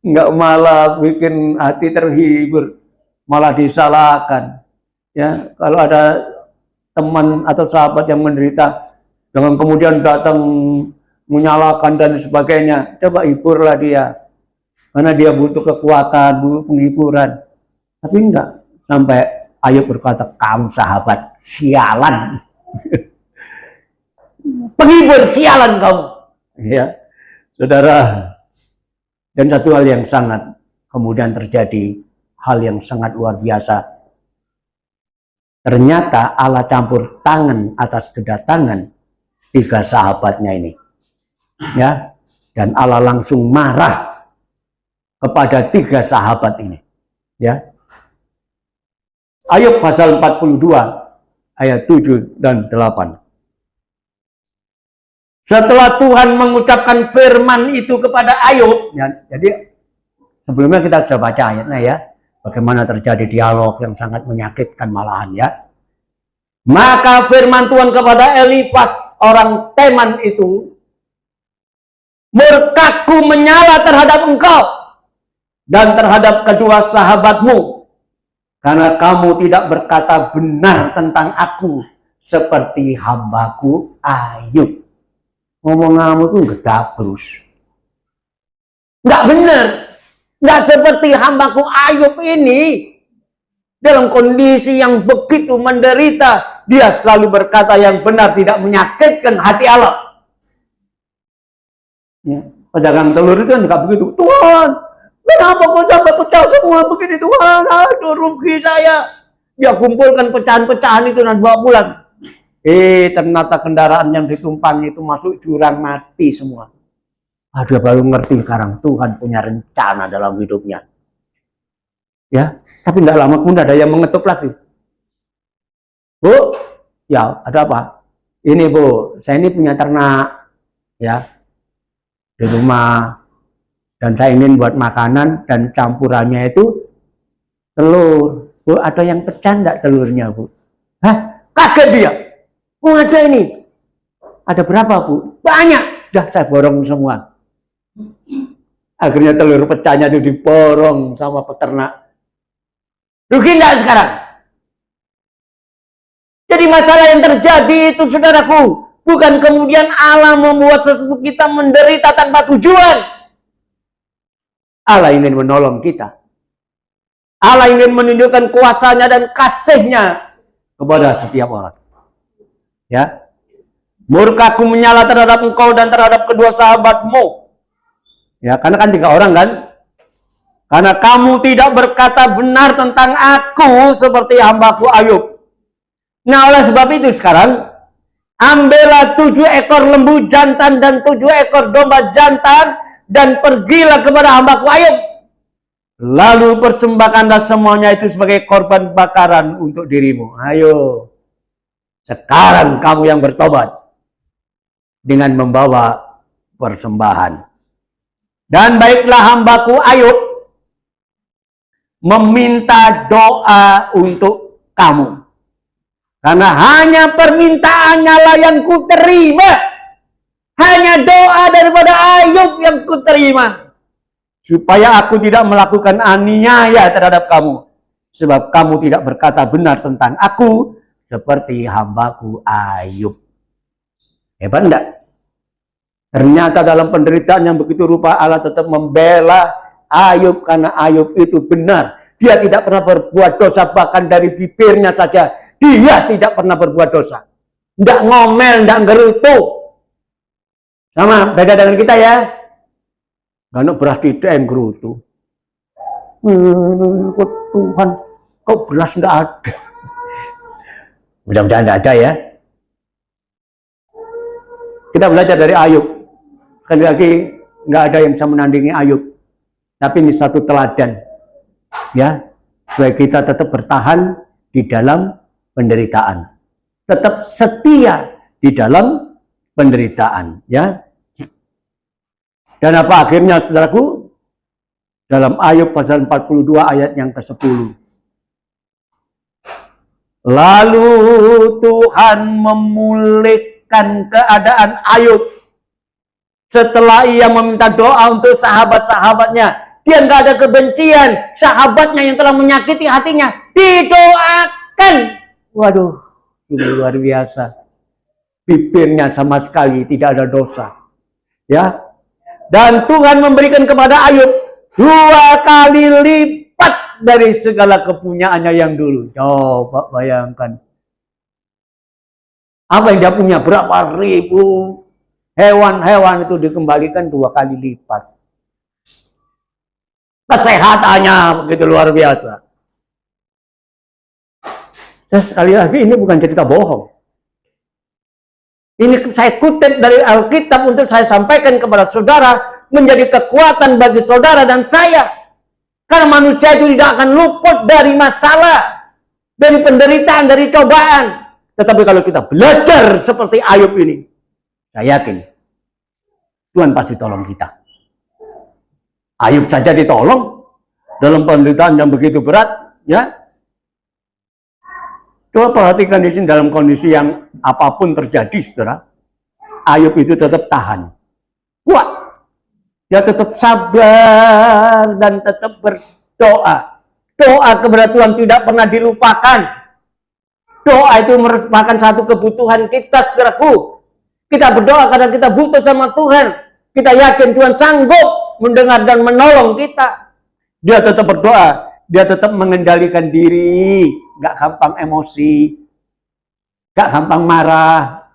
[SPEAKER 2] Enggak malah bikin hati terhibur, malah disalahkan. Ya, kalau ada teman atau sahabat yang menderita, jangan kemudian datang menyalahkan dan sebagainya. Coba hiburlah dia, karena dia butuh kekuatan, butuh penghiburan. Tapi enggak, sampai Ayub berkata, kamu sahabat sialan. Penghibur sialan kamu. Ya, saudara. Dan satu hal yang sangat kemudian terjadi, hal yang sangat luar biasa. Ternyata Allah campur tangan atas kedatangan tiga sahabatnya ini. Ya, dan Allah langsung marah kepada tiga sahabat ini. Ya. Ayub pasal 42 ayat 7 dan 8. Setelah Tuhan mengucapkan firman itu kepada Ayub, ya, jadi sebelumnya kita sudah baca ayatnya ya, bagaimana terjadi dialog yang sangat menyakitkan malahan ya. Maka firman Tuhan kepada Elifas orang Teman itu, murkaku menyala terhadap engkau dan terhadap kedua sahabatmu, karena kamu tidak berkata benar tentang aku seperti hambaku Ayub. Ngomong kamu tuh gedabrus. Nggak benar. Nggak seperti hambaku Ayub ini. Dalam kondisi yang begitu menderita, dia selalu berkata yang benar, tidak menyakitkan hati Allah. Ya, pedagang telur itu kan nggak begitu. Tuhan, kenapa kok sampai pecah semua begini Tuhan? Aduh, rugi saya. Dia kumpulkan pecahan-pecahan itu dan bawa pulang. Ternyata kendaraan yang ditumpangi itu masuk jurang, mati semua. Dia baru ngerti sekarang Tuhan punya rencana dalam hidupnya. Ya, tapi tidak lama pun ada yang mengetuk lagi. Bu, ya ada apa? Ini Bu, saya ini punya ternak, ya, di rumah, dan saya ingin buat makanan dan campurannya itu telur. Bu, ada yang pecah enggak telurnya Bu? Hah? Kaget dia. Oh ada ini. Ada berapa Bu? Banyak. Dah saya borong semua. Akhirnya telur pecahnya itu diborong sama peternak. Rugi enggak sekarang? Jadi masalah yang terjadi itu saudaraku, bukan kemudian Allah membuat sesuatu kita menderita tanpa tujuan. Allah ingin menolong kita. Allah ingin menunjukkan kuasanya dan kasihnya kepada setiap orang. Ya, murkaku menyala terhadap engkau dan terhadap kedua sahabatmu. Ya, karena kan 3 orang kan. Karena kamu tidak berkata benar tentang aku seperti hambaku Ayub. Nah, oleh sebab itu sekarang, ambillah 7 ekor lembu jantan dan 7 ekor domba jantan dan pergilah kepada hambaku Ayub. Lalu persembahkanlah semuanya itu sebagai korban bakaran untuk dirimu. Ayo, sekarang kamu yang bertobat dengan membawa persembahan. Dan baiklah hambaku Ayub meminta doa untuk kamu. Karena hanya permintaannya lah yang kuterima. Hanya doa daripada Ayub yang kuterima. Supaya aku tidak melakukan aniaya terhadap kamu. Sebab kamu tidak berkata benar tentang aku seperti hambaku Ayub. Hebat enggak? Ternyata dalam penderitaan yang begitu rupa Allah tetap membela Ayub karena Ayub itu benar. Dia tidak pernah berbuat dosa, bahkan dari bibirnya saja dia tidak pernah berbuat dosa. Tidak ngomel, tidak gerutu. Sama, beda dengan kita ya. Karena beras tidak yang gerutu. Tuhan, kok beras tidak ada? Mudah-mudahan tidak ada ya. Kita belajar dari Ayub. Sekali lagi, nggak ada yang bisa menandingi Ayub. Tapi ini satu teladan, ya, supaya kita tetap bertahan di dalam penderitaan, tetap setia di dalam penderitaan, ya. Dan apa akhirnya, saudaraku? Dalam Ayub pasal 42 ayat yang ke-10. Lalu Tuhan memulihkan keadaan Ayub setelah ia meminta doa untuk sahabat-sahabatnya. Dia nggak ada kebencian. Sahabatnya yang telah menyakiti hatinya didoakan. Waduh, ini luar biasa. Bibirnya sama sekali tidak ada dosa. Ya. Dan Tuhan memberikan kepada Ayub 2 kali lipat dari segala kepunyaannya yang dulu. Coba bayangkan. Apa yang dia punya? Berapa ribu hewan-hewan itu dikembalikan 2 kali lipat. Kesehatannya begitu luar biasa. Sekali lagi ini bukan cerita bohong. Ini saya kutip dari Alkitab untuk saya sampaikan kepada saudara, menjadi kekuatan bagi saudara dan saya. Karena manusia itu tidak akan luput dari masalah, dari penderitaan, dari cobaan. Tetapi kalau kita belajar seperti Ayub ini, saya yakin Tuhan pasti tolong kita. Ayub saja ditolong dalam penderitaan yang begitu berat, ya. Coba perhatikan di sini dalam kondisi yang apapun terjadi, saudara. Ayub itu tetap tahan. Kuat. Dia tetap sabar dan tetap berdoa. Doa kepada Tuhan tidak pernah dilupakan. Doa itu merupakan satu kebutuhan kita secara Kita berdoa karena kita butuh sama Tuhan. Kita yakin Tuhan sanggup mendengar dan menolong kita. Dia tetap berdoa. Dia tetap mengendalikan diri. Gak gampang emosi. Gak gampang marah.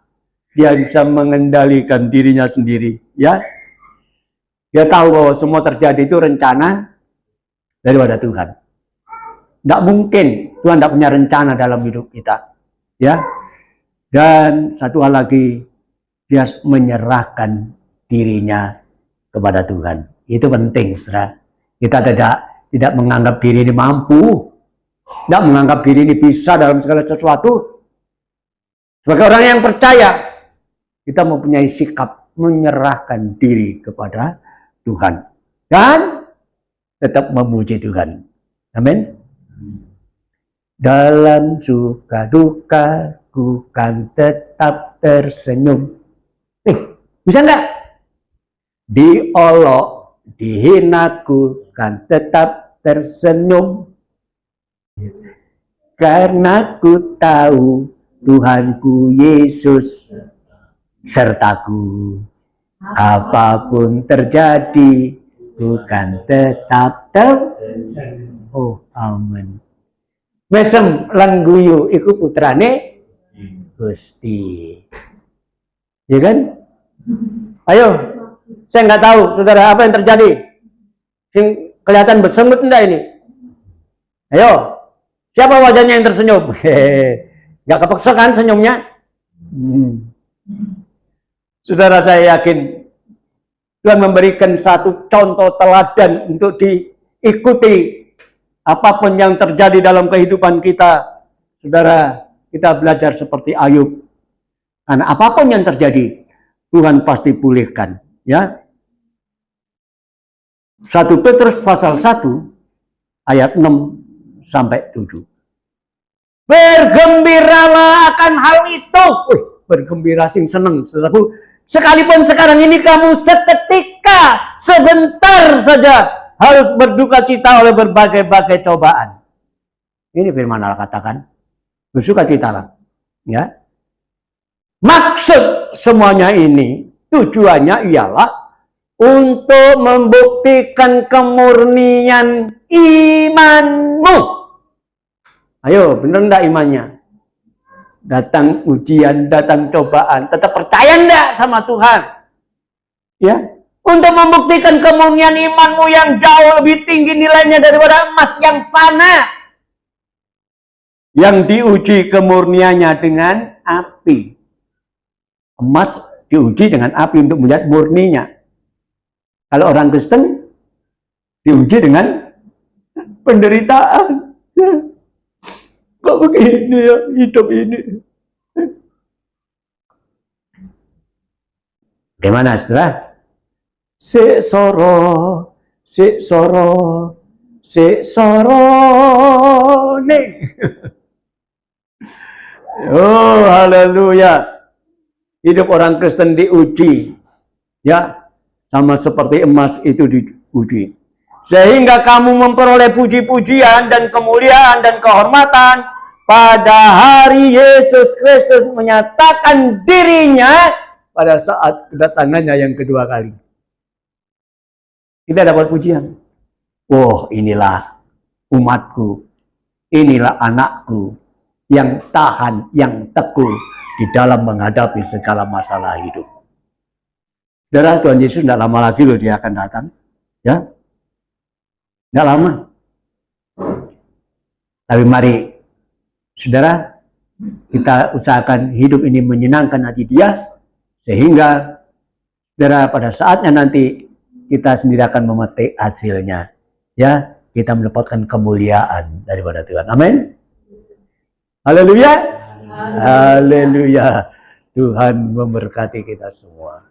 [SPEAKER 2] Dia bisa mengendalikan dirinya sendiri. Ya, dia tahu bahwa semua terjadi itu rencana daripada Tuhan. Tidak mungkin Tuhan tidak punya rencana dalam hidup kita. Ya. Dan satu hal lagi, dia menyerahkan dirinya kepada Tuhan. Itu penting, saudara. Kita tidak menganggap diri ini mampu. Tidak menganggap diri ini bisa dalam segala sesuatu. Sebagai orang yang percaya, kita mempunyai sikap menyerahkan diri kepada Tuhan. Dan tetap memuji Tuhan. Amin. Dalam suka duka, ku kan tetap tersenyum. Bisa enggak? Diolok, dihinaku kan tetap tersenyum. Karena ku tahu Tuhanku Yesus sertaku. Apapun terjadi, bukan tetap tersenyum. Oh, amin. Mesem langguyu iku putrane Gusti. Ya kan? Ayo, saya nggak tahu, saudara, apa yang terjadi? Yang kelihatan bersemut enggak ini? Ayo, siapa wajahnya yang tersenyum? Nggak kepeksa kan senyumnya? Saudara, saya yakin Tuhan memberikan satu contoh teladan untuk diikuti. Apapun yang terjadi dalam kehidupan kita, saudara, kita belajar seperti Ayub. Karena apapun yang terjadi, Tuhan pasti pulihkan. Ya. 1 Petrus pasal 1 ayat 6 sampai 7. Bergembiralah akan hal itu. Bergembira sing seneng, saudaraku. Sekalipun sekarang ini kamu seketika, sebentar saja harus berduka cita oleh berbagai-bagai cobaan. Ini firman Allah katakan. Bersuka citalah. Ya. Maksud semuanya ini, tujuannya ialah untuk membuktikan kemurnian imanmu. Ayo, benar enggak imannya? Datang ujian, datang cobaan, tetap percaya enggak sama Tuhan? Ya. Untuk membuktikan kemurnian imanmu yang jauh lebih tinggi nilainya daripada emas yang fana. Yang diuji kemurniannya dengan api. Emas diuji dengan api untuk melihat murninya. Kalau orang Kristen diuji dengan penderitaan. Kok begini ya hidup ini? Gimana, saudara? Si soro nih. Oh, haleluya. Hidup orang Kristen diuji. Ya, sama seperti emas itu diuji. Sehingga kamu memperoleh puji-pujian dan kemuliaan dan kehormatan pada hari Yesus Kristus menyatakan dirinya pada saat kedatangannya yang kedua kali. Kita dapat pujian. Oh, inilah umatku. Inilah anakku yang tahan, yang teguh di dalam menghadapi segala masalah hidup. Saudara, Tuhan Yesus tidak lama lagi loh dia akan datang. Ya, tidak lama. Tapi mari, saudara, kita usahakan hidup ini menyenangkan hati dia, sehingga saudara pada saatnya nanti kita sendiri akan memetik hasilnya. Ya, kita mendapatkan kemuliaan daripada Tuhan. Amin. Haleluya. Haleluya. Tuhan memberkati kita semua.